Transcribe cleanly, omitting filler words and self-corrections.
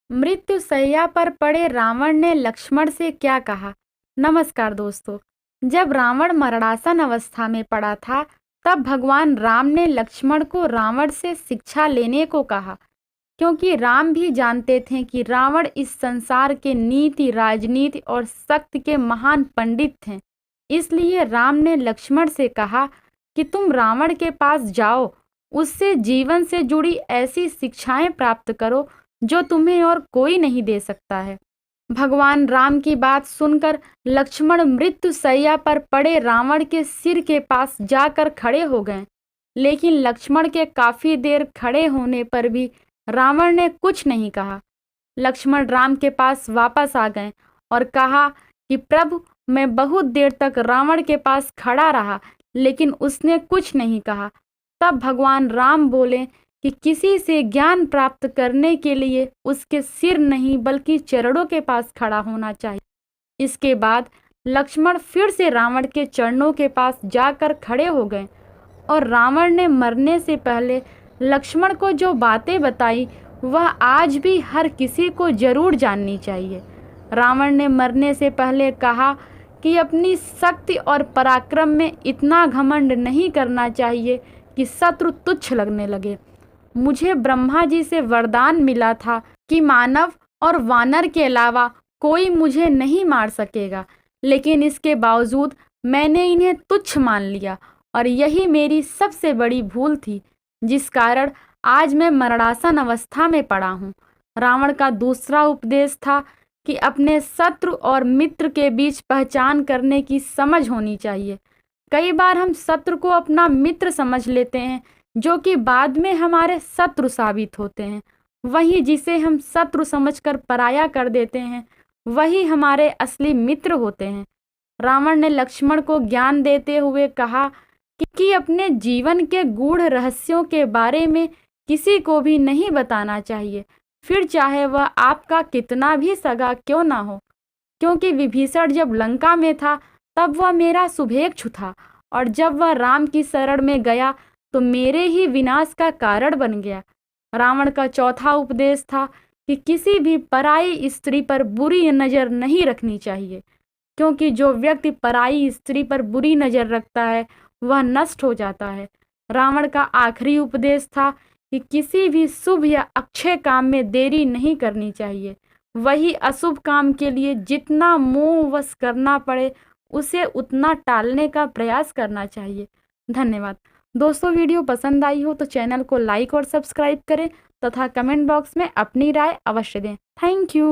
मृत्यु शैया पर पड़े रावण ने लक्ष्मण से क्या कहा। नमस्कार दोस्तों। जब रावण मरणासन अवस्था में पड़ा था, तब भगवान राम ने लक्ष्मण को रावण से शिक्षा लेने को कहा, क्योंकि राम भी जानते थे कि रावण इस संसार के नीति, राजनीति और शक्ति के महान पंडित थे। इसलिए राम ने लक्ष्मण से कहा कि तुम रावण के पास जाओ, उससे जीवन से जुड़ी ऐसी शिक्षाएं प्राप्त करो जो तुम्हें और कोई नहीं दे सकता है। भगवान राम की बात सुनकर लक्ष्मण मृत्यु शैया पर पड़े रावण के सिर के पास जाकर खड़े हो गए। लेकिन लक्ष्मण के काफी देर खड़े होने पर भी रावण ने कुछ नहीं कहा। लक्ष्मण राम के पास वापस आ गए और कहा कि प्रभु, मैं बहुत देर तक रावण के पास खड़ा रहा, लेकिन उसने कुछ नहीं कहा। तब भगवान राम बोले कि किसी से ज्ञान प्राप्त करने के लिए उसके सिर नहीं बल्कि चरणों के पास खड़ा होना चाहिए। इसके बाद लक्ष्मण फिर से रावण के चरणों के पास जाकर खड़े हो गए और रावण ने मरने से पहले लक्ष्मण को जो बातें बताई, वह आज भी हर किसी को जरूर जाननी चाहिए। रावण ने मरने से पहले कहा कि अपनी शक्ति और पराक्रम में इतना घमंड नहीं करना चाहिए कि शत्रु तुच्छ लगने लगे। मुझे ब्रह्मा जी से वरदान मिला था कि मानव और वानर के अलावा कोई मुझे नहीं मार सकेगा, लेकिन इसके बावजूद मैंने इन्हें तुच्छ मान लिया और यही मेरी सबसे बड़ी भूल थी, जिस कारण आज मैं मरणासन अवस्था में पड़ा हूँ। रावण का दूसरा उपदेश था कि अपने शत्रु और मित्र के बीच पहचान करने की समझ होनी चाहिए। कई बार हम शत्रु को अपना मित्र समझ लेते हैं, जो कि बाद में हमारे शत्रु साबित होते हैं। वहीं जिसे हम शत्रु समझकर पराया कर देते हैं, वही हमारे असली मित्र होते हैं। रावण ने लक्ष्मण को ज्ञान देते हुए कहा कि अपने जीवन के गूढ़ रहस्यों के बारे में किसी को भी नहीं बताना चाहिए, फिर चाहे वह आपका कितना भी सगा क्यों ना हो। क्योंकि विभीषण जब लंका में था, तब वह मेरा शुभेच्छु था, और जब वह राम की शरण में गया तो मेरे ही विनाश का कारण बन गया। रावण का चौथा उपदेश था कि किसी भी पराई स्त्री पर बुरी नजर नहीं रखनी चाहिए, क्योंकि जो व्यक्ति पराई स्त्री पर बुरी नजर रखता है, वह नष्ट हो जाता है। रावण का आखिरी उपदेश था कि किसी भी शुभ या अक्षय काम में देरी नहीं करनी चाहिए। वही अशुभ काम के लिए जितना मोहवश करना पड़े, उसे उतना टालने का प्रयास करना चाहिए। धन्यवाद दोस्तों। वीडियो पसंद आई हो तो चैनल को लाइक और सब्सक्राइब करें तथा कमेंट बॉक्स में अपनी राय अवश्य दें। Thank you.